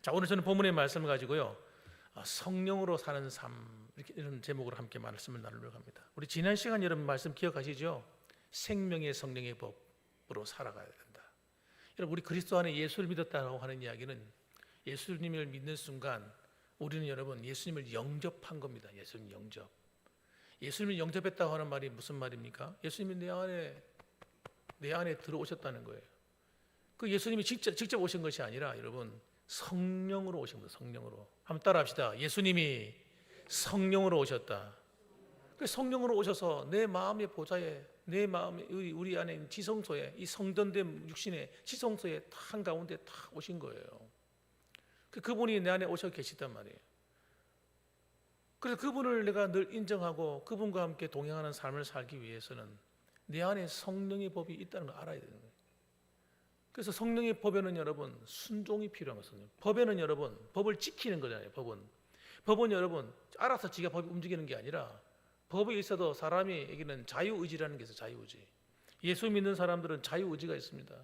자, 오늘 저는 본문의 말씀을 가지고요, 성령으로 사는 삶, 이런 제목으로 함께 말씀을 나누려고 합니다. 우리 지난 시간 여러분 말씀 기억하시죠? 생명의 성령의 법으로 살아가야 된다. 여러분, 우리 그리스도 안에 예수를 믿었다고 하는 이야기는 예수님을 믿는 순간 우리는 여러분 예수님을 영접한 겁니다. 예수님 영접. 예수님을 영접했다고 하는 말이 무슨 말입니까? 예수님이 내 안에 들어오셨다는 거예요. 그 예수님이 직접 오신 것이 아니라 여러분 성령으로 오신 겁니다. 성령으로. 한번 따라합시다. 예수님이 성령으로 오셨다. 그 성령으로 오셔서 내 마음의 보좌에, 내 마음의 우리 안에 있는 지성소에, 이 성전된 육신의 지성소에 한가운데 딱 오신 거예요. 그분이 내 안에 오셔 계시단 말이에요. 그래서 그분을 내가 늘 인정하고 그분과 함께 동행하는 삶을 살기 위해서는 내 안에 성령의 법이 있다는 걸 알아야 되는 거예요. 그래서 성령의 법에는 여러분 순종이 필요한 것입니다. 법에는 여러분 법을 지키는 거잖아요. 법은 여러분 알아서 지가 법이 움직이는 게 아니라 법에 있어도 사람에게는 자유의지라는 게 있어요. 자유의지. 예수 믿는 사람들은 자유의지가 있습니다.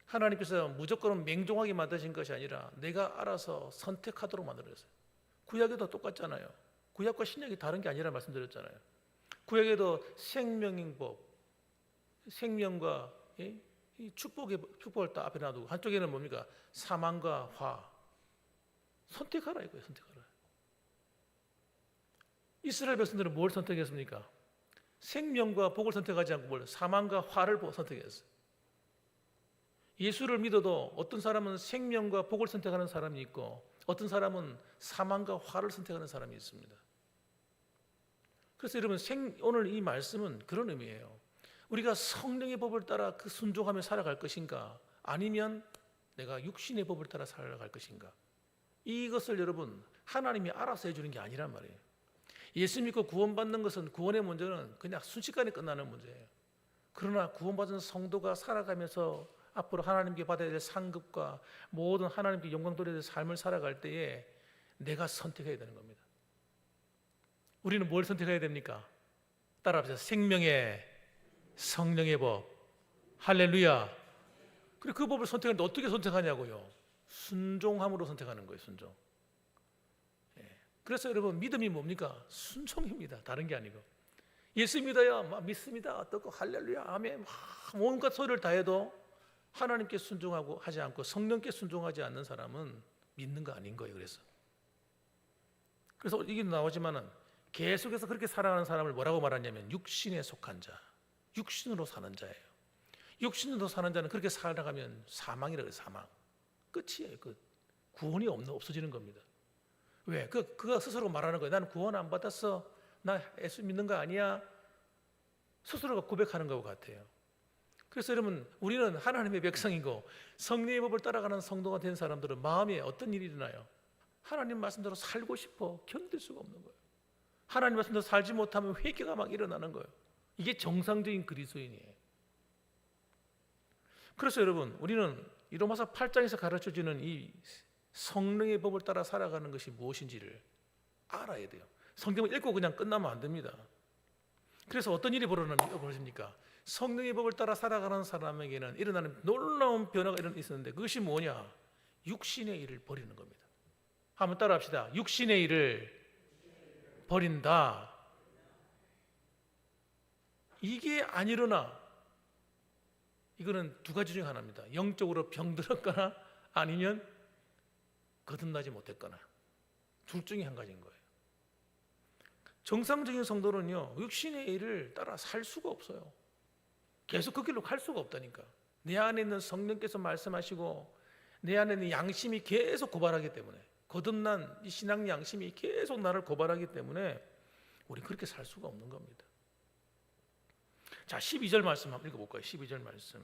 하나님께서 무조건 맹종하게 만드신 것이 아니라 내가 알아서 선택하도록 만들었어요. 구약에도 똑같잖아요. 구약과 신약이 다른 게 아니라 말씀드렸잖아요. 구약에도 생명의 법, 생명과 이 축복을 딱 앞에 놔두고 한쪽에는 뭡니까? 사망과 화. 선택하라 이거예요. 선택하라. 이스라엘 백성들은 뭘 선택했습니까? 생명과 복을 선택하지 않고 사망과 화를 선택했어요. 예수를 믿어도 어떤 사람은 생명과 복을 선택하는 사람이 있고 어떤 사람은 사망과 화를 선택하는 사람이 있습니다. 그래서 여러분 오늘 이 말씀은 그런 의미예요. 우리가 성령의 법을 따라 그 순종하며 살아갈 것인가, 아니면 내가 육신의 법을 따라 살아갈 것인가. 이것을 여러분 하나님이 알아서 해주는 게 아니란 말이에요. 예수 믿고 구원받는 것은, 구원의 문제는 그냥 순식간에 끝나는 문제예요. 그러나 구원받은 성도가 살아가면서 앞으로 하나님께 받아야 될 상급과 모든 하나님께 영광 돌려야 될 삶을 살아갈 때에 내가 선택해야 되는 겁니다. 우리는 뭘 선택해야 됩니까? 따라합시다. 생명의 성령의 법. 할렐루야. 그리고 그 법을 선택하는데 어떻게 선택하냐고요? 순종함으로 선택하는 거예요. 순종. 그래서 여러분 믿음이 뭡니까? 순종입니다. 다른 게 아니고. 예수 믿어요. 믿습니다. 어떻고 할렐루야 아멘 온갖 소리를 다 해도 하나님께 순종하고 하지 않고 성령께 순종하지 않는 사람은 믿는 거 아닌 거예요. 그래서 이게 나오지만은 계속해서 그렇게 살아가는 사람을 뭐라고 말하냐면 육신에 속한 자, 육신으로 사는 자예요. 육신으로 사는 자는 그렇게 살아가면 사망이라고 해요. 사망. 끝이에요. 끝. 구원이 없어지는 겁니다. 왜? 그가 스스로 말하는 거예요. 나는 구원 안 받았어. 나 예수 믿는 거 아니야. 스스로가 고백하는 것 같아요. 그래서 여러분 우리는 하나님의 백성이고 성령의 법을 따라가는 성도가 된 사람들은 마음에 어떤 일이 일어나요? 하나님 말씀대로 살고 싶어. 견딜 수가 없는 거예요. 하나님 말씀대로 살지 못하면 회개가 막 일어나는 거예요. 이게 정상적인 그리스도인이에요. 그래서 여러분 우리는 이 로마서 8장에서 가르쳐주는 이 성령의 법을 따라 살아가는 것이 무엇인지를 알아야 돼요. 성경을 읽고 그냥 끝나면 안 됩니다. 그래서 어떤 일이 벌어집니까? 성령의 법을 따라 살아가는 사람에게는 일어나는 놀라운 변화가 있었는데 그것이 뭐냐? 육신의 일을 버리는 겁니다. 한번 따라합시다. 육신의 일을 버린다. 이게 안 일어나. 이거는 두 가지 중에 하나입니다. 영적으로 병들었거나 아니면 거듭나지 못했거나 둘 중에 한 가지인 거예요. 정상적인 성도는요 육신의 일을 따라 살 수가 없어요. 계속 그 길로 갈 수가 없다니까. 내 안에 있는 성령께서 말씀하시고 내 안에 있는 양심이 계속 고발하기 때문에, 거듭난 이 신앙 양심이 계속 나를 고발하기 때문에 우리 그렇게 살 수가 없는 겁니다. 자, 12절 말씀 한번 읽어볼까요? 12절 말씀.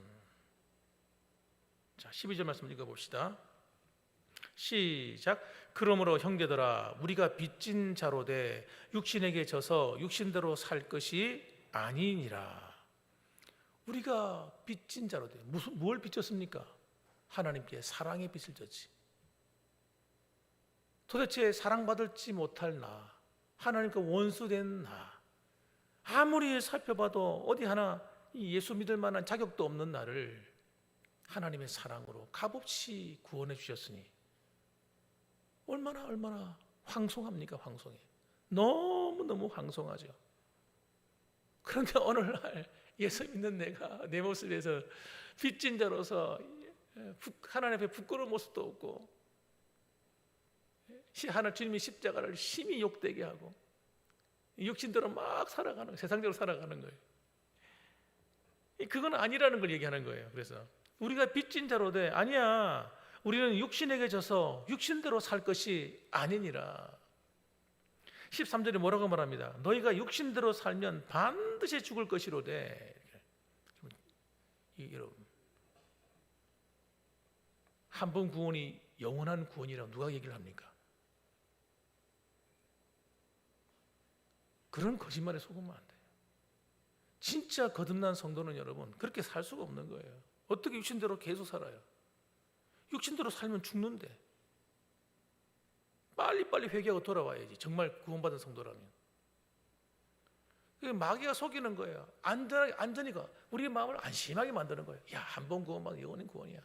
자, 12절 말씀 읽어봅시다. 시작. 그러므로 형제들아 우리가 빚진 자로 돼 육신에게 져서 육신대로 살 것이 아니니라. 우리가 빚진 자로 돼. 뭘 빚졌습니까? 하나님께 사랑의 빚을 졌지. 도대체 사랑받을지 못할 나, 하나님과 원수된 나, 아무리 살펴봐도 어디 하나 예수 믿을 만한 자격도 없는 나를 하나님의 사랑으로 값없이 구원해 주셨으니 얼마나 황송합니까? 황송해. 너무너무 황송하죠. 그런데 오늘날 예수 믿는 내가 내 모습에서 빚진 자로서 하나님 앞에 부끄러운 모습도 없고, 하나님 주님이 십자가를 심히 욕되게 하고 육신대로 막 살아가는 거예요. 세상대로 살아가는 거예요. 그건 아니라는 걸 얘기하는 거예요. 그래서 우리가 빚진 자로 돼, 아니야, 우리는 육신에게 져서 육신대로 살 것이 아니니라. 13절에 뭐라고 말합니다. 너희가 육신대로 살면 반드시 죽을 것이로되. 여러분, 한 번 구원이 영원한 구원이라고 누가 얘기를 합니까? 그런 거짓말에 속으면 안 돼요. 진짜 거듭난 성도는 여러분 그렇게 살 수가 없는 거예요. 어떻게 육신대로 계속 살아요? 육신대로 살면 죽는데 빨리빨리 회개하고 돌아와야지, 정말 구원받은 성도라면. 마귀가 속이는 거예요. 안전히 가. 우리의 마음을 안심하게 만드는 거예요. 야, 한 번 구원받으면 영원한 구원이야.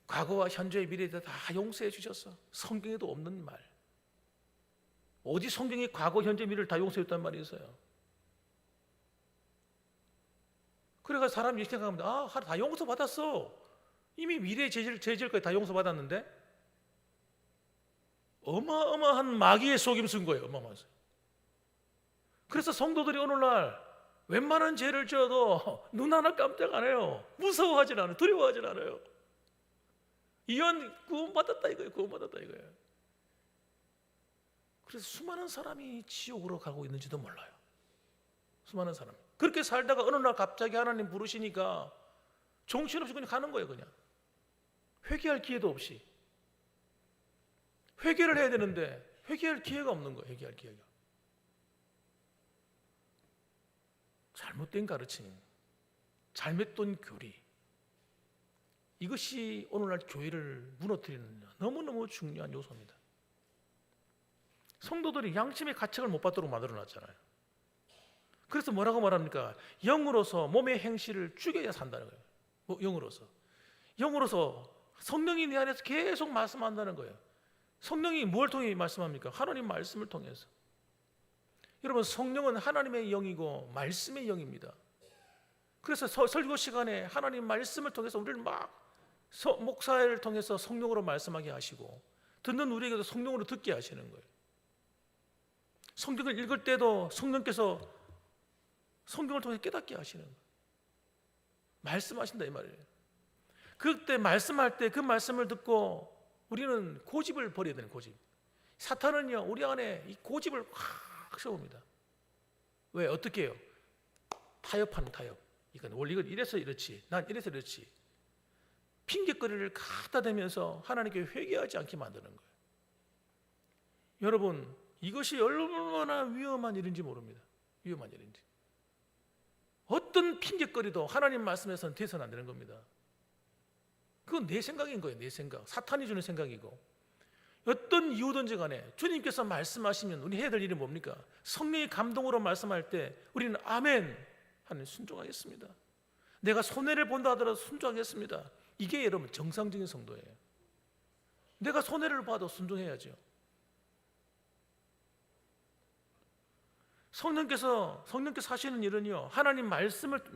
과거와 현재의 미래에 다 용서해 주셨어. 성경에도 없는 말. 어디 성경에 과거, 현재, 미래를 다 용서해 줬단 말이 있어요? 그래가 사람이 이렇게 생각합니다. 아, 다 용서 받았어. 이미 미래의 죄질까지 다 용서 받았는데. 어마어마한 마귀의 속임수인 거예요. 어마어마해서. 그래서 성도들이 오늘날 웬만한 죄를 지어도 눈 하나 깜짝 안 해요. 무서워하진 않아요. 두려워하진 않아요. 이건 구원받았다 이거예요. 구원받았다 이거예요. 그래서 수많은 사람이 지옥으로 가고 있는지도 몰라요. 수많은 사람. 그렇게 살다가 어느 날 갑자기 하나님 부르시니까 정신없이 그냥 가는 거예요. 그냥 회개할 기회도 없이. 회개를 해야 되는데 회개할 기회가 없는 거예요. 회개할 기회가. 잘못된 가르침, 잘못된 교리, 이것이 오늘날 교회를 무너뜨리는 너무너무 중요한 요소입니다. 성도들이 양심의 가책을 못 받도록 만들어놨잖아요. 그래서 뭐라고 말합니까? 영으로서 몸의 행실을 죽여야 산다는 거예요. 영으로서 성령이 내 안에서 계속 말씀한다는 거예요. 성령이 뭘 통해 말씀합니까? 하나님 말씀을 통해서. 여러분, 성령은 하나님의 영이고 말씀의 영입니다. 그래서 설교 시간에 하나님 말씀을 통해서 우리를 목사를 통해서 성령으로 말씀하게 하시고, 듣는 우리에게도 성령으로 듣게 하시는 거예요. 성경을 읽을 때도 성령께서 성경을 통해 깨닫게 하시는 거예요. 말씀하신다 이 말이에요. 그때 말씀할 때 그 말씀을 듣고 우리는 고집을 버려야 되는 고집. 사탄은요 우리 안에 이 고집을 확 세웁니다. 왜? 어떻게 해요? 타협하는 타협. 이건 원래 이건 이래서 이렇지, 난 이래서 이렇지. 핑계거리를 갖다 대면서 하나님께 회개하지 않게 만드는 거예요. 여러분, 이것이 얼마나 위험한 일인지 모릅니다. 위험한 일인지. 어떤 핑계거리도 하나님 말씀에서는 돼서는 안 되는 겁니다. 그건 내 생각인 거예요. 내 생각. 사탄이 주는 생각이고. 어떤 이유든지 간에 주님께서 말씀하시면 우리 해야 될 일이 뭡니까? 성령의 감동으로 말씀할 때 우리는 아멘 하는 순종하겠습니다. 내가 손해를 본다 하더라도 순종하겠습니다. 이게 여러분 정상적인 성도예요. 내가 손해를 봐도 순종해야죠. 성령께서 하시는 일은요, 하나님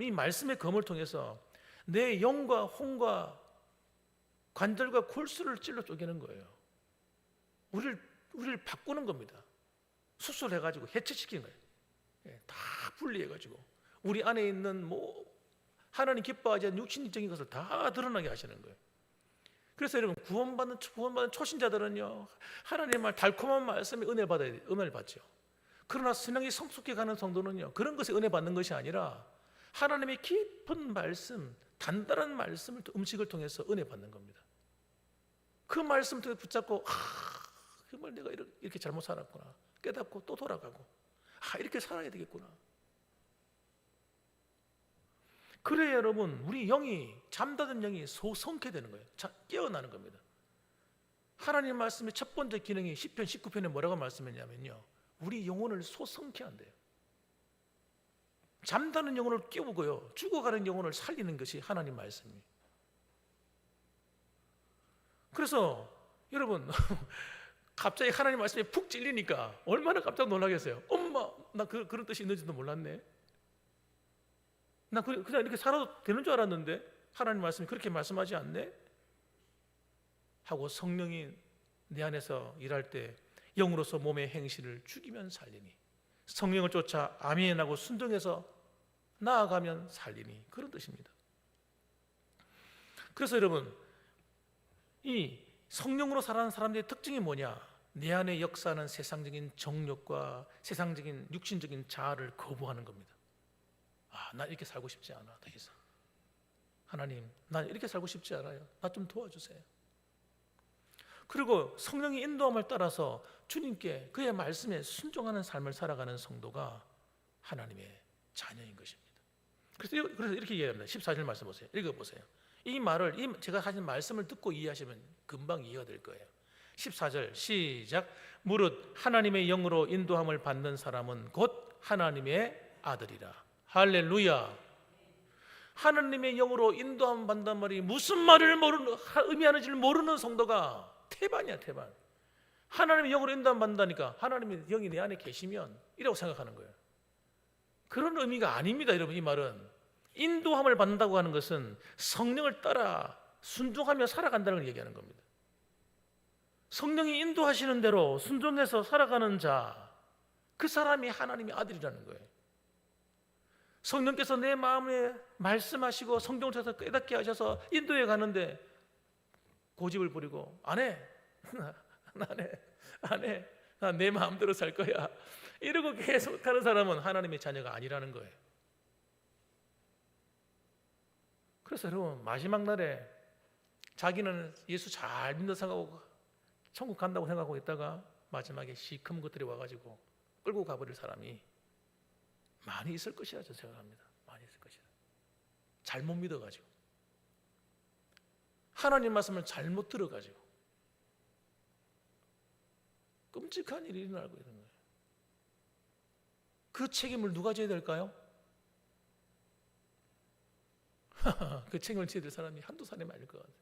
이 말씀의 검을 통해서 내 영과 혼과 관절과 골수를 찔러 쪼개는 거예요. 우리를 바꾸는 겁니다. 수술해가지고 해체시키는 거예요. 다 분리해가지고 우리 안에 있는 하나님 기뻐하지 않는 육신적인 것을 다 드러나게 하시는 거예요. 그래서 여러분 구원받는 초신자들은요, 하나님의 말 달콤한 말씀에 은혜를 받죠. 그러나 신앙이 성숙해 가는 성도는요, 그런 것에 은혜 받는 것이 아니라 하나님의 깊은 말씀, 단단한 말씀을 음식을 통해서 은혜 받는 겁니다. 그 말씀을 통해 붙잡고 정말 내가 이렇게 잘못 살았구나 깨닫고 또 돌아가고 이렇게 살아야 되겠구나. 그래야 여러분 우리 영이, 잠자던 영이 소성케 되는 거예요. 깨어나는 겁니다. 하나님 말씀의 첫 번째 기능이 시편 19편에 뭐라고 말씀했냐면요, 우리 영혼을 소성케 한대요. 잠자는 영혼을 깨우고요, 죽어가는 영혼을 살리는 것이 하나님 말씀이에요. 그래서 여러분 갑자기 하나님 말씀에 푹 찔리니까 얼마나 깜짝 놀라겠어요. 엄마, 나 그런 뜻이 있는지도 몰랐네. 나 그냥 이렇게 살아도 되는 줄 알았는데 하나님 말씀이 그렇게 말씀하지 않네? 하고 성령이 내 안에서 일할 때 영으로서 몸의 행실을 죽이면 살리니, 성령을 쫓아 아멘하고 순종해서 나아가면 살리니, 그런 뜻입니다. 그래서 여러분, 이 성령으로 살아가는 사람들의 특징이 뭐냐? 내 안에 역사하는 세상적인 정욕과 세상적인 육신적인 자아를 거부하는 겁니다. 난 이렇게 살고 싶지 않아. 더 이상 하나님, 난 이렇게 살고 싶지 않아요. 나 좀 도와주세요. 그리고 성령의 인도함을 따라서 주님께 그의 말씀에 순종하는 삶을 살아가는 성도가 하나님의 자녀인 것입니다. 그래서 이렇게 이해합니다. 14절 말씀 보세요. 읽어보세요. 이 말을, 제가 하신 말씀을 듣고 이해하시면 금방 이해가 될 거예요. 14절 시작. 무릇 하나님의 영으로 인도함을 받는 사람은 곧 하나님의 아들이라. 할렐루야. 하나님의 영으로 인도함을 받는단 말이 무슨 말을 의미하는지를 모르는 성도가 태반이야, 태반. 하나님의 영으로 인도함을 받는다니까 하나님의 영이 내 안에 계시면 이라고 생각하는 거예요. 그런 의미가 아닙니다, 여러분. 이 말은 인도함을 받는다고 하는 것은 성령을 따라 순종하며 살아간다는 걸 얘기하는 겁니다. 성령이 인도하시는 대로 순종해서 살아가는 자, 그 사람이 하나님의 아들이라는 거예요. 성령께서 내 마음에 말씀하시고 성경을 통해서 깨닫게 하셔서 인도해 가는데 고집을 부리고 안 해. 안 해. 나 내 마음대로 살 거야. 이러고 계속 하는 사람은 하나님의 자녀가 아니라는 거예요. 그래서 여러분, 마지막 날에 자기는 예수 잘 믿는 생각하고 천국 간다고 생각하고 있다가 마지막에 시커먼 것들이 와가지고 끌고 가버릴 사람이 많이 있을 것이라 저는 생각합니다. 많이 있을 것이라. 잘못 믿어가지고, 하나님 말씀을 잘못 들어가지고 끔찍한 일이 일어나고 있는 거예요. 그 책임을 누가 져야 될까요? 그 책임을 져야 될 사람이 한두 사람이 아닐 것 같아요.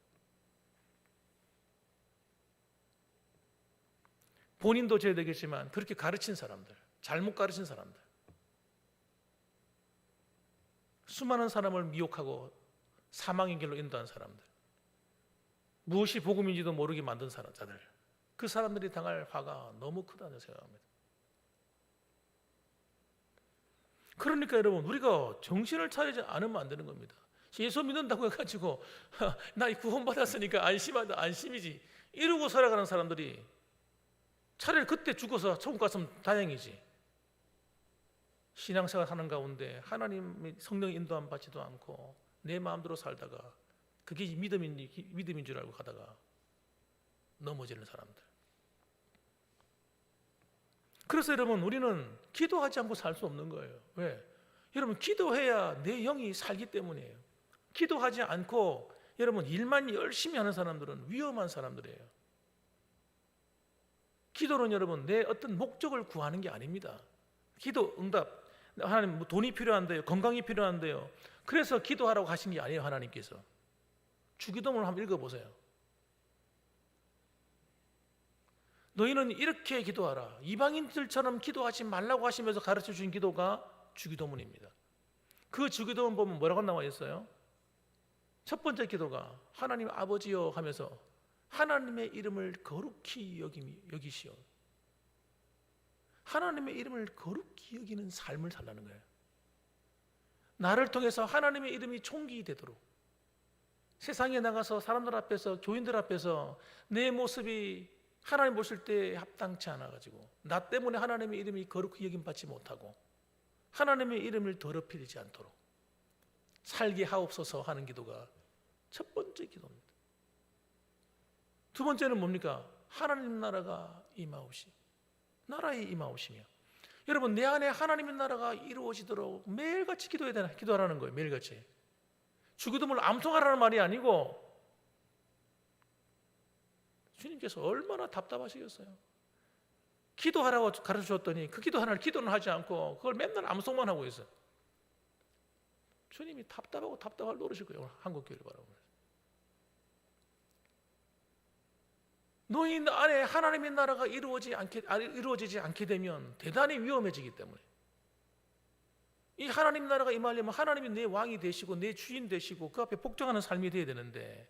본인도 져야 되겠지만 그렇게 가르친 사람들, 잘못 가르친 사람들, 수많은 사람을 미혹하고 사망의 길로 인도한 사람들, 무엇이 복음인지도 모르게 만든 사람들, 그 사람들이 당할 화가 너무 크다고 생각합니다. 그러니까 여러분, 우리가 정신을 차리지 않으면 안 되는 겁니다. 예수 믿는다고 해가지고 나 구원받았으니까 안심하다, 안심이지 이러고 살아가는 사람들이 차라리 그때 죽어서 천국 갔으면 다행이지. 신앙생활 하는 가운데 하나님의 성령의 인도함 받지도 않고 내 마음대로 살다가 그게 믿음인 줄 알고 가다가 넘어지는 사람들. 그래서 여러분, 우리는 기도하지 않고 살 수 없는 거예요. 왜? 여러분, 기도해야 내 영이 살기 때문이에요. 기도하지 않고 여러분 일만 열심히 하는 사람들은 위험한 사람들이에요. 기도는 여러분 내 어떤 목적을 구하는 게 아닙니다. 기도 응답, 하나님 뭐 돈이 필요한데요, 건강이 필요한데요, 그래서 기도하라고 하신 게 아니에요. 하나님께서 주기도문을 한번 읽어보세요. 너희는 이렇게 기도하라. 이방인들처럼 기도하지 말라고 하시면서 가르쳐 주신 기도가 주기도문입니다. 그 주기도문 보면 뭐라고 나와 있어요? 첫 번째 기도가 하나님 아버지여 하면서 하나님의 이름을 거룩히 여기시오. 하나님의 이름을 거룩히 여기는 삶을 살라는 거예요. 나를 통해서 하나님의 이름이 총기되도록, 세상에 나가서 사람들 앞에서, 교인들 앞에서 내 모습이 하나님 보실 때 합당치 않아가지고 나 때문에 하나님의 이름이 거룩히 여김받지 못하고 하나님의 이름을 더럽히지 않도록 살게 하옵소서 하는 기도가 첫 번째 기도입니다. 두 번째는 뭡니까? 하나님 나라가 임하옵시. 나라에 임하옵시며, 여러분 내 안에 하나님의 나라가 이루어지도록 매일같이 기도하라는 거예요. 매일같이. 주기도문을 암송하라는 말이 아니고, 주님께서 얼마나 답답하시겠어요. 기도하라고 가르쳐 줬더니 그 기도 하나를 기도는 하지 않고 그걸 맨날 암송만 하고 있어요. 주님이 답답할 노릇일 거예요. 한국 교회를 바라보면서. 너희 안에 하나님의 나라가 이루어지지 않게 되면 대단히 위험해지기 때문에, 이 하나님 나라가 임하려면 하나님이 내 왕이 되시고 내 주인 되시고 그 앞에 복종하는 삶이 되어야 되는데,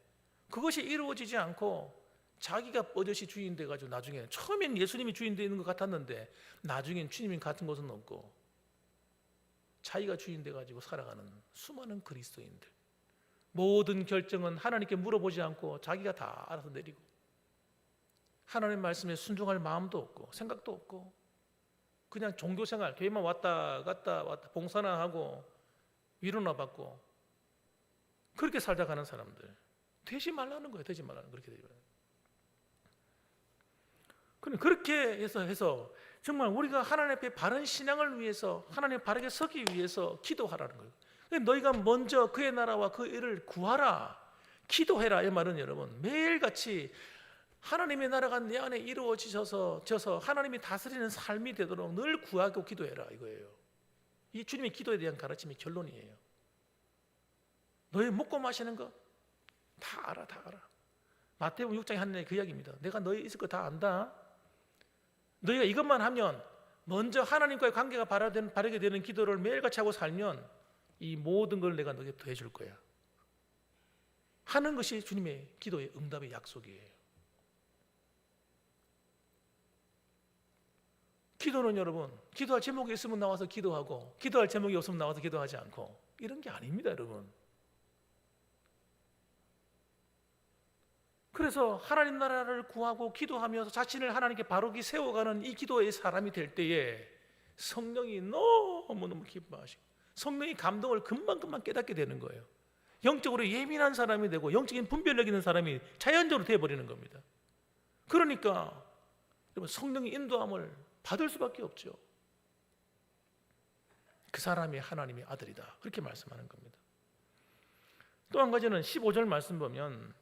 그것이 이루어지지 않고 자기가 버젓이 주인 돼가지고 나중에, 처음엔 예수님이 주인 되는 것 같았는데 나중엔 주님이 같은 것은 없고 자기가 주인 돼가지고 살아가는 수많은 그리스도인들, 모든 결정은 하나님께 물어보지 않고 자기가 다 알아서 내리고, 하나님 말씀에 순종할 마음도 없고 생각도 없고 그냥 종교생활, 교회만 왔다 갔다 봉사나 하고 위로나 받고 그렇게 살다 가는 사람들, 되지 말라는 거예요. 되지 말라는, 그렇게 되지 말라는. 그렇게 해서 정말 우리가 하나님 앞에 바른 신앙을 위해서, 하나님 바르게 서기 위해서 기도하라는 거예요. 너희가 먼저 그의 나라와 그 일을 구하라, 기도해라. 이 말은 여러분, 매일같이 하나님의 나라가 내 안에 이루어지셔서 하나님이 다스리는 삶이 되도록 늘 구하고 기도해라, 이거예요. 이 주님의 기도에 대한 가르침의 결론이에요. 너희 먹고 마시는 거 다 알아, 다 알아. 마태복음 6장에 하는 그 이야기입니다. 내가 너희 있을 거 다 안다. 너희가 이것만 하면, 먼저 하나님과의 관계가 바르게 되는 기도를 매일같이 하고 살면 이 모든 걸 내가 너에게 더해 줄 거야 하는 것이 주님의 기도의 응답의 약속이에요. 기도는 여러분, 기도할 제목이 있으면 나와서 기도하고, 기도할 제목이 없으면 나와서 기도하지 않고, 이런 게 아닙니다, 여러분. 그래서 하나님 나라를 구하고 기도하면서 자신을 하나님께 바르게 세워가는 이 기도의 사람이 될 때에 성령이 너무너무 기뻐하시고 성령의 감동을 금방금방 깨닫게 되는 거예요. 영적으로 예민한 사람이 되고 영적인 분별력 있는 사람이 자연적으로 되어버리는 겁니다. 그러니까 여러분, 성령의 인도함을 받을 수밖에 없죠. 그 사람이 하나님의 아들이다, 그렇게 말씀하는 겁니다. 또 한 가지는 15절 말씀 보면,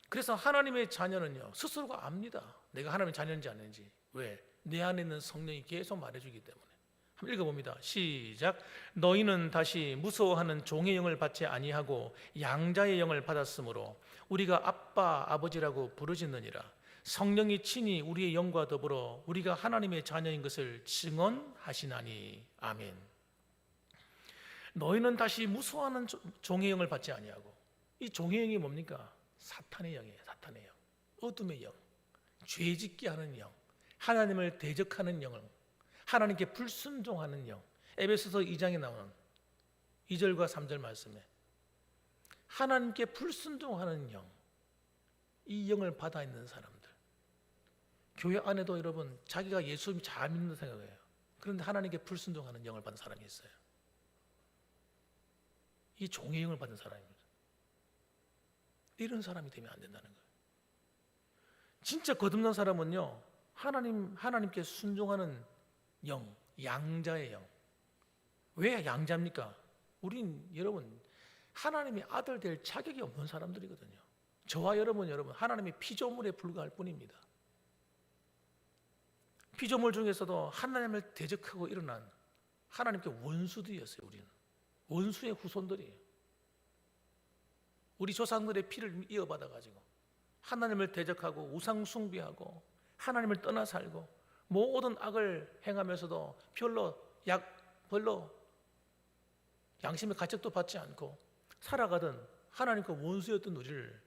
그래서 하나님의 자녀는요 스스로가 압니다. 내가 하나님의 자녀인지 아닌지. 왜? 내 안에 있는 성령이 계속 말해주기 때문에. 한번 읽어봅니다. 시작. 너희는 다시 무서워하는 종의 영을 받지 아니하고 양자의 영을 받았으므로 우리가 아빠 아버지라고 부르짖느니라. 성령이 친히 우리의 영과 더불어 우리가 하나님의 자녀인 것을 증언하시나니. 아멘. 너희는 다시 무서워하는 종의 영을 받지 아니하고, 이 종의 영이 뭡니까? 사탄의 영이에요. 사탄의 영, 어둠의 영, 죄짓게 하는 영, 하나님을 대적하는 영을, 하나님께 불순종하는 영. 에베소서 2장에 나오는 2절과 3절 말씀에 하나님께 불순종하는 영, 이 영을 받아 있는 사람들, 교회 안에도 여러분 자기가 예수 잘 믿는 생각이에요. 그런데 하나님께 불순종하는 영을 받은 사람이 있어요. 이 종의 영을 받은 사람입니다. 이런 사람이 되면 안 된다는 거예요. 진짜 거듭난 사람은요, 하나님께 순종하는 영, 양자의 영. 왜 양자입니까? 우린 여러분 하나님의 아들 될 자격이 없는 사람들이거든요. 저와 여러분 하나님의 피조물에 불과할 뿐입니다. 피조물 중에서도 하나님을 대적하고 일어난 하나님께 원수들이었어요. 우리는 원수의 후손들이에요. 우리 조상들의 피를 이어받아가지고 하나님을 대적하고 우상 숭배하고 하나님을 떠나 살고 모든 악을 행하면서도 별로 양심의 가책도 받지 않고 살아가던 하나님과 원수였던 우리를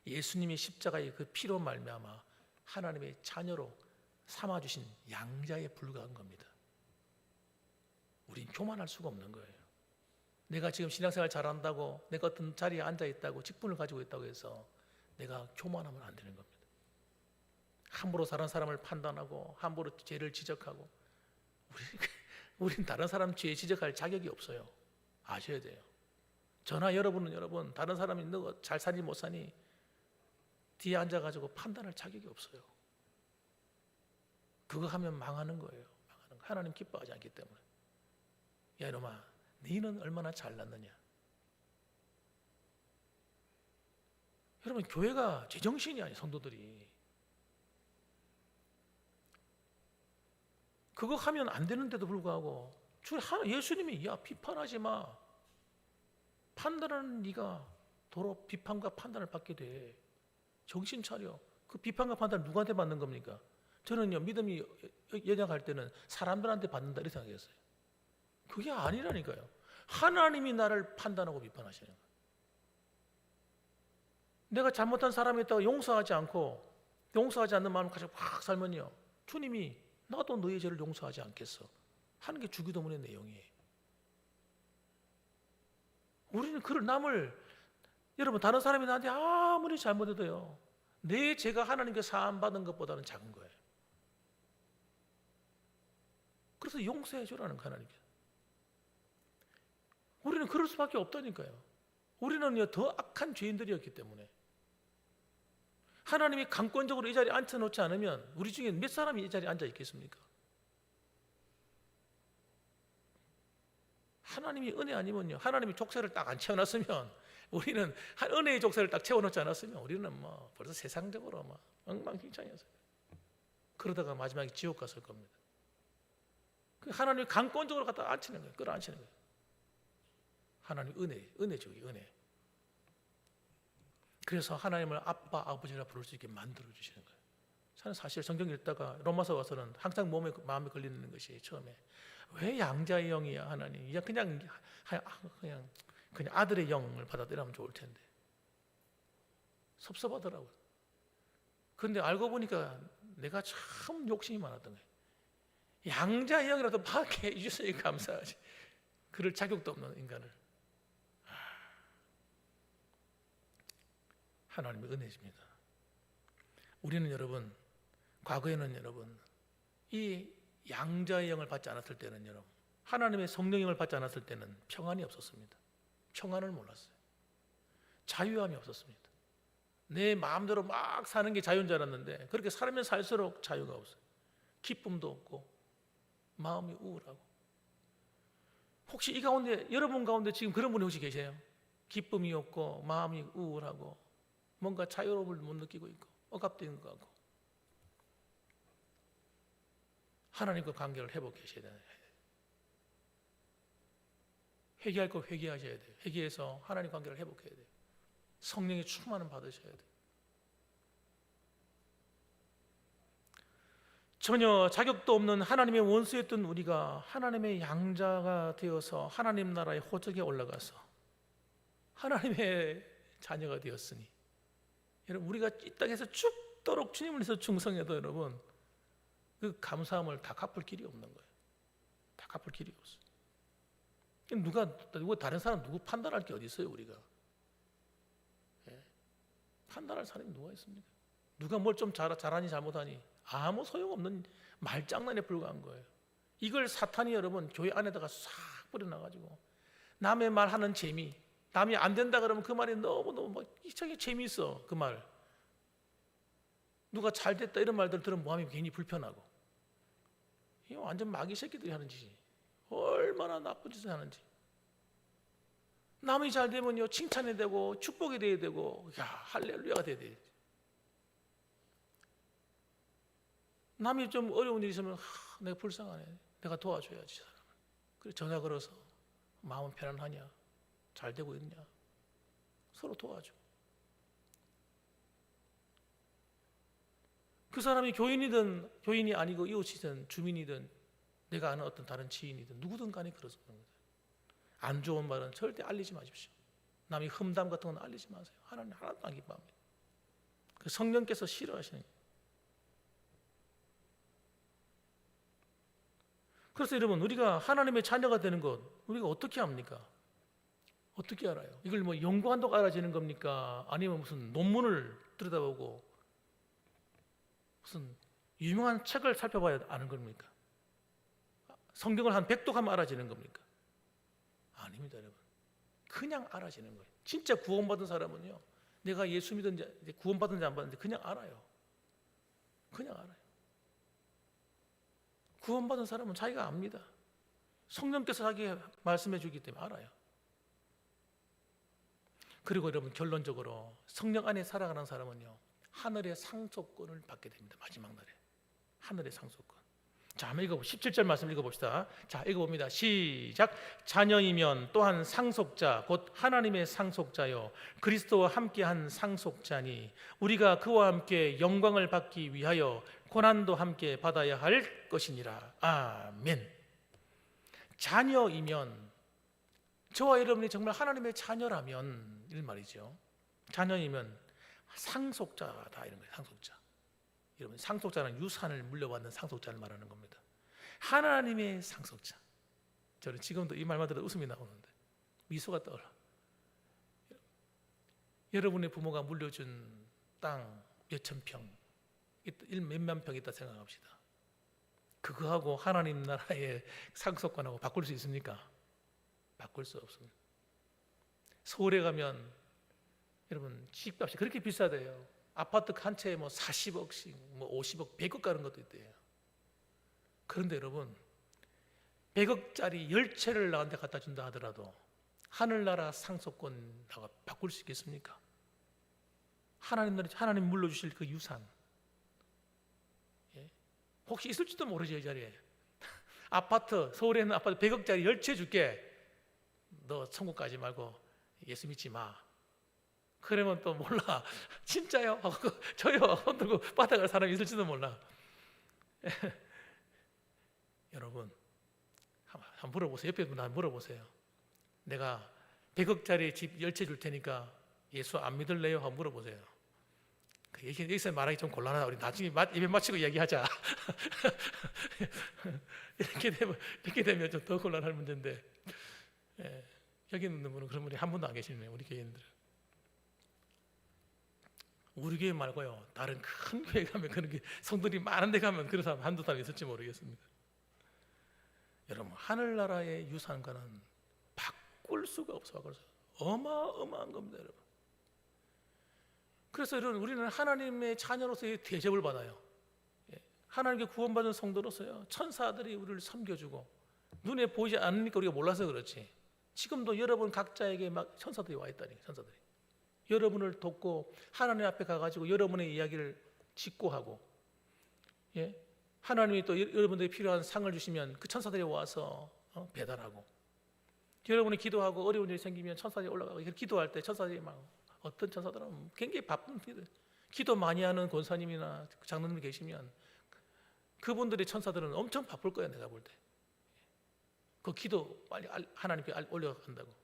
예수님의 십자가의 그 피로 말미암아 하나님의 자녀로 삼아주신 양자에 불과한 겁니다. 우린 교만할 수가 없는 거예요. 내가 지금 신앙생활 잘한다고, 내가 어떤 자리에 앉아있다고, 직분을 가지고 있다고 해서 내가 교만하면 안 되는 겁니다. 함부로 다른 사람을 판단하고 함부로 죄를 지적하고, 우린 다른 사람 죄 지적할 자격이 없어요. 아셔야 돼요. 저나 여러분 다른 사람이 너 잘 사니 못 사니 뒤에 앉아가지고 판단할 자격이 없어요. 그거 하면 망하는 거예요. 하나님 기뻐하지 않기 때문에. 야 이놈아, 너는 얼마나 잘났느냐. 여러분 교회가 제정신이 아니에요. 성도들이 그거 하면 안 되는데도 불구하고 예수님이 야 비판하지 마, 판단하는 네가 도로 비판과 판단을 받게 돼, 정신 차려, 그 비판과 판단을 누구한테 받는 겁니까? 저는요, 믿음이 연약할 때는 사람들한테 받는다 이렇게 생각했어요. 그게 아니라니까요. 하나님이 나를 판단하고 비판하시는 거예요. 내가 잘못한 사람이 있다고 용서하지 않고 용서하지 않는 마음을 가지고 확 살면요, 주님이 나도 너의 죄를 용서하지 않겠어 하는 게 주기도문의 내용이에요. 우리는 그를 여러분, 다른 사람이 나한테 아무리 잘못해도요, 내 죄가 하나님께 사함받은 것보다는 작은 거예요. 그래서 용서해 주라는 거예요, 하나님께. 우리는 그럴 수밖에 없다니까요. 우리는요, 더 악한 죄인들이었기 때문에. 하나님이 강권적으로 이 자리에 앉혀놓지 않으면 우리 중에 몇 사람이 이 자리에 앉아 있겠습니까? 하나님이 은혜 아니면요, 하나님이 족쇄를 딱 안 채워놨으면, 우리는 은혜의 족쇄를 딱 채워놓지 않았으면 우리는 뭐 벌써 세상적으로 막 엉망진창이었어요. 그러다가 마지막에 지옥 갔을 겁니다. 하나님이 강권적으로 갖다 앉히는 거예요. 끌어앉히는 거예요. 하나님 은혜죠, 은혜. 그래서 하나님을 아빠, 아버지라 부를 수 있게 만들어 주시는 거예요. 저는 사실 성경 읽다가 로마서 와서는 항상 마음에 걸리는 것이, 처음에 왜 양자의 영이야 하나님? 그냥 아들의 영을 받아들이면 좋을 텐데 섭섭하더라고요. 그런데 알고 보니까 내가 참 욕심이 많았던 거예요. 양자의 영이라도 받게 해주셔서 감사하지. 그럴 자격도 없는 인간을. 하나님의 은혜입니다. 우리는 여러분, 과거에는 여러분, 이 양자의 영을 받지 않았을 때는 여러분, 하나님의 성령의 영을 받지 않았을 때는 평안이 없었습니다. 평안을 몰랐어요. 자유함이 없었습니다. 내 마음대로 막 사는 게 자유인 줄 알았는데, 그렇게 살면 살수록 자유가 없어요. 기쁨도 없고 마음이 우울하고. 혹시 이 가운데, 여러분 가운데 지금 그런 분이 혹시 계세요? 기쁨이 없고 마음이 우울하고 뭔가 자유로움을 못 느끼고 있고 억압되는 것 같고. 하나님과 관계를 회복하셔야 돼요. 회개할 거 회개하셔야 돼요. 회개해서 하나님 관계를 회복해야 돼요. 성령의 충만을 받으셔야 돼요. 전혀 자격도 없는 하나님의 원수였던 우리가 하나님의 양자가 되어서 하나님 나라의 호적에 올라가서 하나님의 자녀가 되었으니, 여러분, 우리가 이 땅에서 죽도록 주님을 위해서 충성해도 여러분, 그 감사함을 다 갚을 길이 없는 거예요. 다 갚을 길이 없어요. 누가 다른 사람 누구 판단할 게 어디 있어요, 우리가? 예? 판단할 사람이 누가 있습니까? 누가 뭘 좀 잘하니 잘못하니 아무 소용없는 말장난에 불과한 거예요. 이걸 사탄이 여러분 교회 안에다가 싹 뿌려놔가지고, 남의 말하는 재미, 남이 안 된다 그러면 그 말이 너무너무 막 이상하게 재미있어. 그 말, 누가 잘 됐다 이런 말들 들으면 마음이 괜히 불편하고, 이거 완전 마귀 새끼들이 하는 짓이 얼마나 나쁜 짓을 하는지. 남이 잘 되면요, 칭찬이 되고 축복이 돼야 되고, 야, 할렐루야가 돼야 돼. 남이 좀 어려운 일이 있으면 내가 불쌍하네, 내가 도와줘야지 사람을. 그래, 전화 걸어서 마음은 편안하냐, 잘 되고 있냐, 서로 도와줘. 그 사람이 교인이든 교인이 아니고 이웃이든 주민이든 내가 아는 어떤 다른 지인이든 누구든 간에 그렇습니다. 안 좋은 말은 절대 알리지 마십시오. 남이 흠담 같은 건 알리지 마세요. 하나님 하나도 안 기뻐합니다. 그 성령께서 싫어하시는 거예요. 그래서 여러분, 우리가 하나님의 자녀가 되는 것, 우리가 어떻게 합니까? 어떻게 알아요? 이걸 뭐 연구한다고 알아지는 겁니까? 아니면 무슨 논문을 들여다보고 무슨 유명한 책을 살펴봐야 아는 겁니까? 성경을 한 100독 하면 알아지는 겁니까? 아닙니다, 여러분. 그냥 알아지는 거예요. 진짜 구원받은 사람은요, 내가 예수 믿은지 구원받은지 안 받은지 그냥 알아요. 그냥 알아요. 구원받은 사람은 자기가 압니다. 성령께서 자기가 말씀해 주기 때문에 알아요. 그리고 여러분, 결론적으로 성령 안에 살아가는 사람은요, 하늘의 상속권을 받게 됩니다. 마지막 날에 하늘의 상속권. 자, 한번 17절 말씀 읽어봅시다. 자, 읽어봅니다. 시작. 자녀이면 또한 상속자 곧 하나님의 상속자요 그리스도와 함께한 상속자니 우리가 그와 함께 영광을 받기 위하여 고난도 함께 받아야 할 것이니라. 아멘. 자녀이면, 저와 여러분이 정말 하나님의 자녀라면 이런 말이죠. 자녀이면 상속자다 이런 거예요. 상속자. 여러분, 상속자는 유산을 물려받는 상속자를 말하는 겁니다. 하나님의 상속자. 저는 지금도 이 말만 들어도 웃음이 나오는데 미소가 떠올라. 여러분의 부모가 물려준 땅 몇천 평, 몇만 평 있다 생각합시다. 그거하고 하나님 나라의 상속관하고 바꿀 수 있습니까? 바꿀 수 없습니다. 서울에 가면 여러분 집값이 그렇게 비싸대요. 아파트 한 채에 뭐 40억씩, 뭐 50억, 100억 가는 것도 있대요. 그런데 여러분 100억짜리 10채를 나한테 갖다 준다 하더라도 하늘나라 상속권하고 바꿀 수 있겠습니까? 하나님 물려주실 그 유산, 예? 혹시 있을지도 모르죠. 이 자리에 아파트, 서울에 있는 아파트 100억짜리 10채 줄게, 너 천국 가지 말고 예수 믿지 마. 그러면 또 몰라. 진짜요? 하고 저요 흔들고 받아갈 사람이 있을지도 몰라. 여러분 한번 물어보세요. 옆에 분 한번 물어보세요. 내가 100억짜리 집 10채 줄 테니까 예수 안 믿을래요? 한번 물어보세요. 여기서 말하기 좀 곤란하다. 우리 나중에 입에 맞추고 얘기하자. 이렇게 되면 좀 더 곤란할 문제인데, 예, 여기 있는 분은 그런 분이 한 분도 안 계시네요. 우리 교회인들. 우리 교회 말고요 다른 큰 교회 가면 그런 게 성들이 많은 데 가면 그런 사람 한두 사람 있을지 모르겠습니다. 여러분 하늘나라의 유산과는 바꿀 수가 없어. 어마어마한 겁니다, 여러분. 그래서 여러분 우리는 하나님의 자녀로서의 대접을 받아요. 하나님께 구원받은 성도로서요 천사들이 우리를 섬겨주고, 눈에 보이지 않으니까 우리가 몰라서 그렇지 지금도 여러분 각자에게 막 천사들이 와 있다니. 천사들이 여러분을 돕고 하나님 앞에 가가지고 여러분의 이야기를 직고하고, 예? 하나님이 또 여러분들이 필요한 상을 주시면 그 천사들이 와서 배달하고, 여러분이 기도하고 어려운 일이 생기면 천사들이 올라가고, 기도할 때 천사들이 막, 어떤 천사들은 굉장히 바쁜 기도 많이 하는 권사님이나 장로님 계시면 그분들의 천사들은 엄청 바쁠 거예요. 내가 볼 때 그 기도 빨리 하나님께 올려간다고.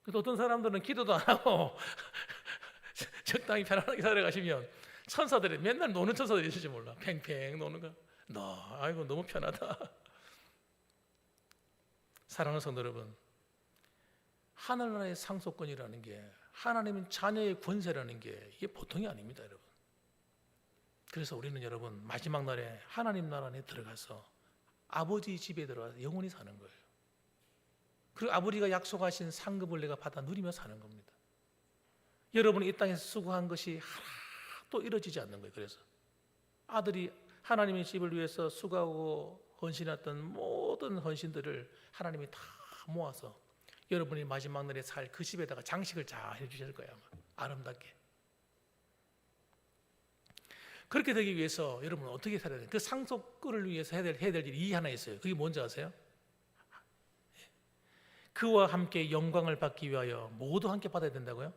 그래서 어떤 사람들은 기도도 안 하고 적당히 편안하게 살아가시면 천사들이 맨날 노는 천사들이 있을지 몰라. 팽팽 노는 거. 아이고 너무 편하다. 사랑하는 성도 여러분, 하늘나라의 상속권이라는 게, 하나님은 자녀의 권세라는 게 이게 보통이 아닙니다, 여러분. 그래서 우리는 여러분 마지막 날에 하나님 나라 안에 들어가서 아버지 집에 들어가서 영원히 사는 거예요. 그리고 아버지가 약속하신 상급을 내가 받아 누리며 사는 겁니다. 여러분이 이 땅에서 수고한 것이 하나도 이루어지지 않는 거예요. 그래서 아들이 하나님의 집을 위해서 수고하고 헌신했던 모든 헌신들을 하나님이 다 모아서 여러분이 마지막 날에 살 그 집에다가 장식을 잘 해주실 거예요. 아마 아름답게. 그렇게 되기 위해서 여러분은 어떻게 살아야 돼요? 그 상속권을 위해서 해야 될 일이 하나 있어요. 그게 뭔지 아세요? 그와 함께 영광을 받기 위하여 모두 함께 받아야 된다고요?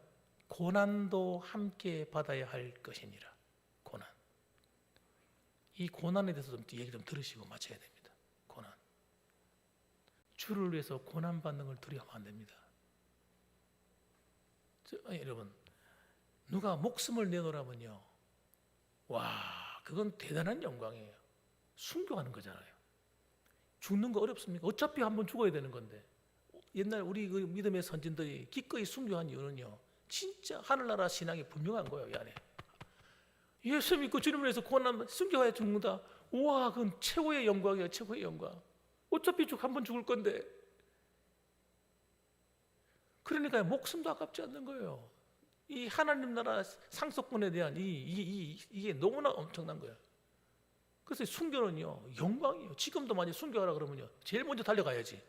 고난도 함께 받아야 할 것이니라. 고난. 이 고난에 대해서 좀 얘기 좀 들으시고 마쳐야 됩니다. 고난. 주를 위해서 고난 받는 걸 두려워하면 안 됩니다. 여러분, 누가 목숨을 내놓으라면요, 와, 그건 대단한 영광이에요. 순교하는 거잖아요. 죽는 거 어렵습니까? 어차피 한번 죽어야 되는 건데. 옛날 우리 그 믿음의 선진들이 기꺼이 순교한 이유는요, 진짜 하늘나라 신앙이 분명한 거예요. 이 안에 예수 믿고 주님을 위해서 고난 순교하여 죽는다. 우와, 그건 최고의 영광이에요. 최고의 영광. 어차피 한번 죽을 건데. 그러니까 목숨도 아깝지 않는 거예요. 이 하나님 나라 상속권에 대한 이게 너무나 엄청난 거예요. 그래서 순교는요 영광이에요. 지금도 만약 순교하라 그러면요 제일 먼저 달려가야지.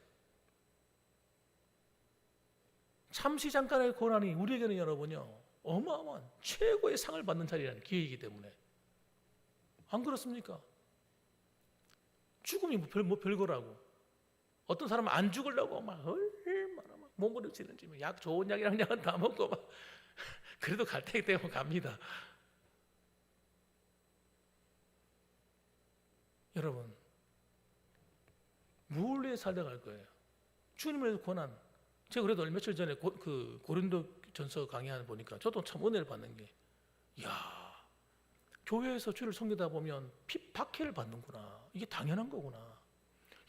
잠시 잠깐의 고난이 우리에게는 여러분요 어마어마한 최고의 상을 받는 자리라는 기회이기 때문에, 안 그렇습니까? 죽음이 뭐 별거라고. 어떤 사람은 안 죽으려고 막 얼마나 막 몸부림치는지 약 좋은 약이랑 약은 다 먹고 막 그래도 갈 때 되면 갑니다. 여러분, 뭘 위해 살다 갈 거예요? 주님을 위해서 고난. 제가 그래도 며칠 전에 고린도 전서 강의하는 보니까 저도 참 은혜를 받는 게, 야, 교회에서 주를 섬기다 보면 박해를 받는구나. 이게 당연한 거구나.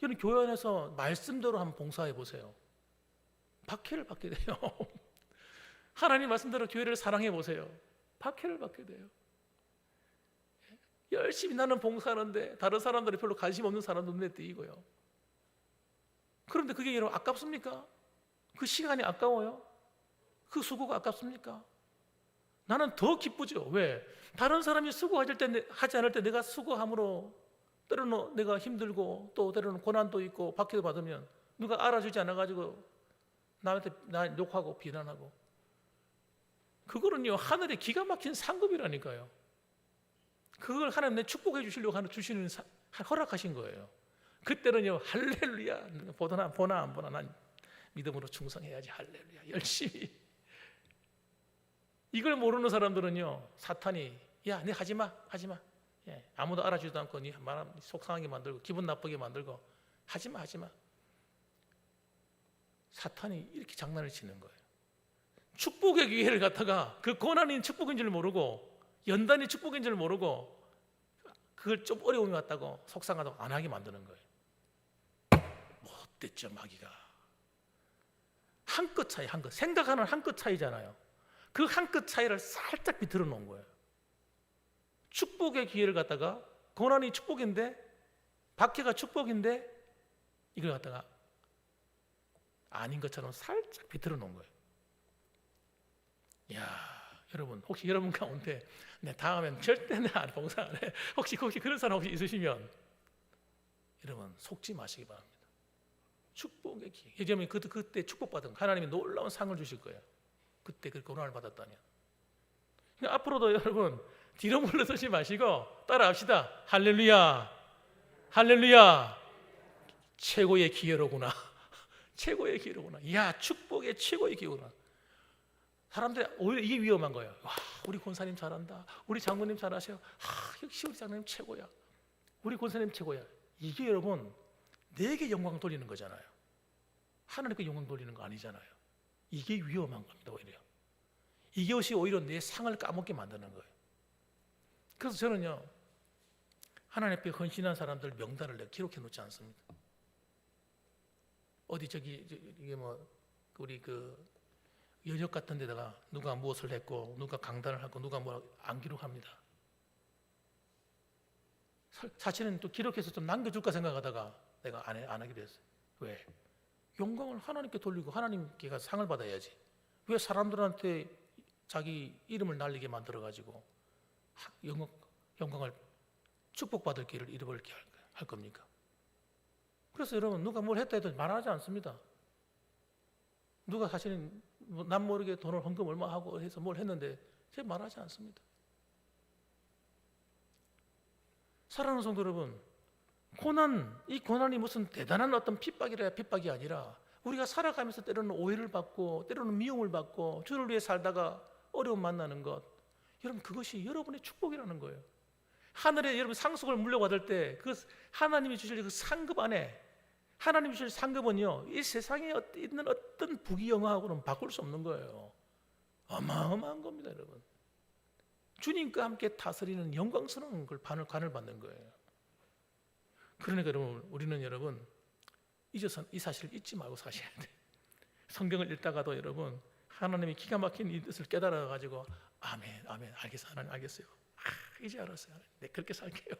여러분, 교회 안에서 말씀대로 한번 봉사해 보세요. 박해를 받게 돼요. 하나님 말씀대로 교회를 사랑해 보세요. 박해를 받게 돼요. 열심히 나는 봉사하는데 다른 사람들이 별로 관심 없는 사람도 눈에 띄고요. 그런데 그게 여러분 아깝습니까? 그 시간이 아까워요? 그 수고가 아깝습니까? 나는 더 기쁘죠. 왜? 다른 사람이 하지 않을 때 내가 수고함으로 때로는 내가 힘들고 또 때로는 고난도 있고 박해도 받으면 누가 알아주지 않아가지고 남한테 나 욕하고 비난하고, 그거는요 하늘의 기가 막힌 상급이라니까요. 그걸 하나님 내 축복해 주시려고 주시는 허락하신 거예요. 그때는요 할렐루야, 보나 안 보나 난 믿음으로 충성해야지, 할렐루야, 열심히. 이걸 모르는 사람들은요 사탄이 야, 내 하지마, 예, 아무도 알아주지도 않고 네 말 속상하게 만들고 기분 나쁘게 만들고 하지마. 사탄이 이렇게 장난을 치는 거예요. 축복의 기회를 갖다가 그 고난이 축복인 줄 모르고 연단이 축복인 줄 모르고 그걸 좀 어려움이 왔다고 속상하다고 안 하게 만드는 거예요. 못됐죠, 마귀가. 한 끗 차이, 생각하는 한 끗 차이잖아요. 그 한 끗 차이를 살짝 비틀어 놓은 거예요. 축복의 기회를 갖다가, 고난이 축복인데 박해가 축복인데 이걸 갖다가 아닌 것처럼 살짝 비틀어 놓은 거예요. 야, 여러분, 혹시 여러분 가운데 내 다음엔 절대 내 안 봉사 안 해, 혹시 그런 사람 혹시 있으시면 여러분 속지 마시기 바랍니다. 축복의 기회. 예전에 그때 축복받은 하나님이 놀라운 상을 주실 거예요. 그때 그 고난을 받았다면. 그러니까 앞으로도 여러분 뒤로 물러서지 마시고 따라합시다. 할렐루야, 할렐루야. 최고의 기회로구나. 최고의 기회로구나. 이야, 축복의 최고의 기회구나. 사람들이 오히려 이게 위험한 거예요. 와, 우리 권사님 잘한다, 우리 장로님 잘하셔, 역시 우리 장로님 최고야, 우리 권사님 최고야. 이게 여러분 내게 영광 돌리는 거잖아요. 하나님께 영광 돌리는 거 아니잖아요. 이게 위험한 겁니다. 오히려 이것이 오히려 내 상을 까먹게 만드는 거예요. 그래서 저는요 하나님 앞에 헌신한 사람들 명단을 내가 기록해 놓지 않습니다. 어디 이게 뭐 우리 연역 같은 데다가 누가 무엇을 했고 누가 강단을 하고 누가 뭐 안 기록합니다. 사실은 또 기록해서 좀 남겨줄까 생각하다가 내가 안 하기로 했어요. 왜? 영광을 하나님께 돌리고 하나님께 가서 상을 받아야지. 왜 사람들한테 자기 이름을 날리게 만들어가지고 영광을 축복받을 길을 잃어버리게 할 겁니까? 그래서 여러분 누가 뭘 했다 해도 말하지 않습니다. 누가 사실은 남 모르게 돈을 헌금 얼마 하고 해서 뭘 했는데 제가 말하지 않습니다. 사랑하는 성도 여러분, 이 고난이 무슨 대단한 어떤 핍박이 아니라 우리가 살아가면서 때로는 오해를 받고 때로는 미움을 받고 주를 위해 살다가 어려움 만나는 것, 여러분 그것이 여러분의 축복이라는 거예요. 하늘에 여러분 상속을 물려받을 때 그 하나님이 주실 그 상급 안에, 하나님이 주실 상급은요 이 세상에 있는 어떤 부귀영화하고는 바꿀 수 없는 거예요. 어마어마한 겁니다. 여러분, 주님과 함께 다스리는 영광스러운 걸 관을 받는 거예요. 그러니까 여러분, 우리는 여러분 잊어서 이 사실을 잊지 말고 사셔야 돼. 성경을 읽다가도 여러분 하나님이 기가 막힌 이 뜻을 깨달아 가지고 아멘, 알겠어요, 하나님 알겠어요. 이제 알았어요. 네, 그렇게 살게요.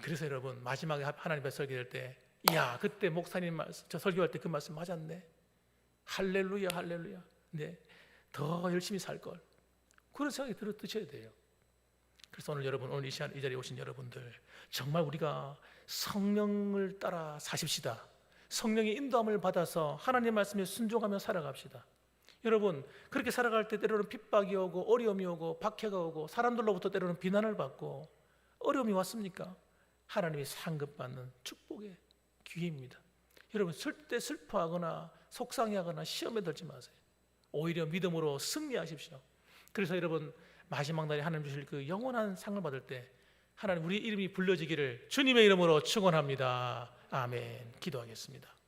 그래서 여러분 마지막에 하나님 앞에 설교할 때, 이야, 그때 목사님 말씀, 저 설교할 때 그 말씀 맞았네. 할렐루야, 할렐루야. 네, 더 열심히 살 걸. 그런 생각이 드셔야 돼요. 그래서 오늘 여러분, 오늘 이 자리에 오신 여러분들, 정말 우리가 성령을 따라 사십시다. 성령의 인도함을 받아서 하나님 말씀에 순종하며 살아갑시다. 여러분, 그렇게 살아갈 때 때로는 핍박이 오고 어려움이 오고 박해가 오고 사람들로부터 때로는 비난을 받고 어려움이 왔습니까? 하나님이 상급받는 축복의 기회입니다. 여러분 절대 슬퍼하거나 속상해하거나 시험에 들지 마세요. 오히려 믿음으로 승리하십시오. 그래서 여러분 마지막 날에 하나님 주실 그 영원한 상을 받을 때 하나님 우리 이름이 불려지기를 주님의 이름으로 축원합니다. 아멘. 기도하겠습니다.